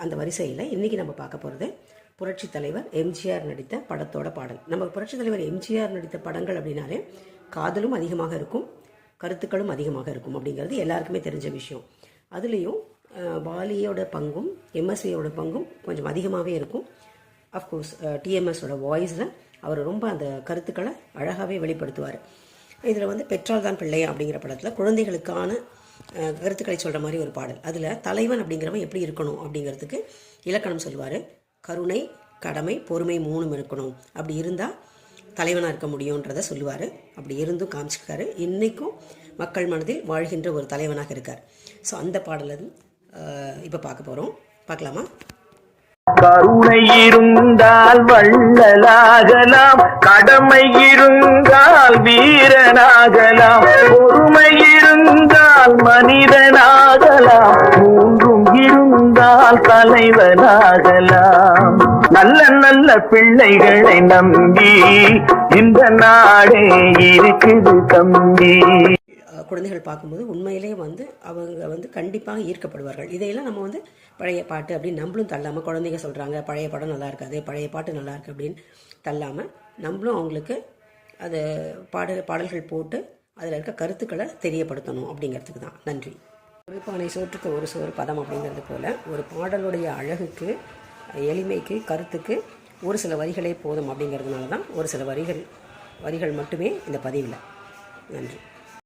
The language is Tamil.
அந்த வரிசையில் இன்றைக்கி நம்ம பார்க்க போகிறது புரட்சி தலைவர் எம்ஜிஆர் நடித்த படத்தோட பாடல். நம்ம புரட்சி தலைவர் எம்ஜிஆர் நடித்த படங்கள் அப்படின்னாலே காதலும் அதிகமாக இருக்கும், கருத்துக்களும் அதிகமாக இருக்கும் அப்படிங்கிறது எல்லாருக்குமே தெரிஞ்ச விஷயம். அதுலேயும் வாலியோட பங்கும் எம்எஸ்வியோட பங்கும் கொஞ்சம் அதிகமாகவே இருக்கும். அஃப்கோர்ஸ் டிஎம்எஸோட வாய்ஸில் அவர் ரொம்ப அந்த கருத்துக்களை அழகாகவே வெளிப்படுத்துவார். இதில் வந்து பெற்றால் தான் பிள்ளை அப்படிங்கிற படத்தில் குழந்தைகளுக்கான கருத்துக்களை சொல்கிற மாதிரி ஒரு பாடல். அதில் தலைவன் அப்படிங்கிறவன் எப்படி இருக்கணும் அப்படிங்கிறதுக்கு இலக்கணம் சொல்லுவார். கருணை, கடமை, பொறுமை 3 இருக்கணும். அப்படி இருந்தால் தலைவனாக இருக்க முடியுன்றதை சொல்லுவார். அப்படி இருந்தும் காமிச்சிருக்காரு. இன்றைக்கும் மக்கள் மனதில் வாழ்கின்ற ஒரு தலைவனாக இருக்கார். ஸோ அந்த பாடலை இப்போ பார்க்க போகிறோம். பார்க்கலாமா? கருணை இருந்தால் வள்ளலாகலாம், கடமை இருந்தால் வீரனாகலாம், பொறுமை இருந்தால் மனிதனாகலாம், 3 இருந்தால் தலைவனாகலாம். நல்ல நல்ல பிள்ளைகளை நம்பி இந்த நாடே இருக்குது தம்பி. குழந்தைகள் பார்க்கும்போது உண்மையிலே வந்து அவங்க வந்து கண்டிப்பாக ஈர்க்கப்படுவார்கள். இதையெல்லாம் நம்ம வந்து பழைய பாட்டு அப்படின்னு நம்மளும் தள்ளாமல், குழந்தைங்க சொல்கிறாங்க பழைய படம் நல்லா இருக்காது, பழைய பாட்டு நல்லா இருக்குது அப்படின்னு தள்ளாமல் நம்மளும் அவங்களுக்கு அது பாடல்கள் போட்டு அதில் இருக்க கருத்துக்களை தெரியப்படுத்தணும் அப்படிங்கிறதுக்கு தான். நன்றி. குறிப்பானை சோற்றுக்கு ஒரு சோறு பதம் அப்படிங்கிறது போல் ஒரு பாடலுடைய அழகுக்கு, எளிமைக்கு, கருத்துக்கு ஒரு சில வரிகளே போதும் அப்படிங்கிறதுனால தான் ஒரு சில வரிகள் மட்டுமே இந்த பதிவில். நன்றி.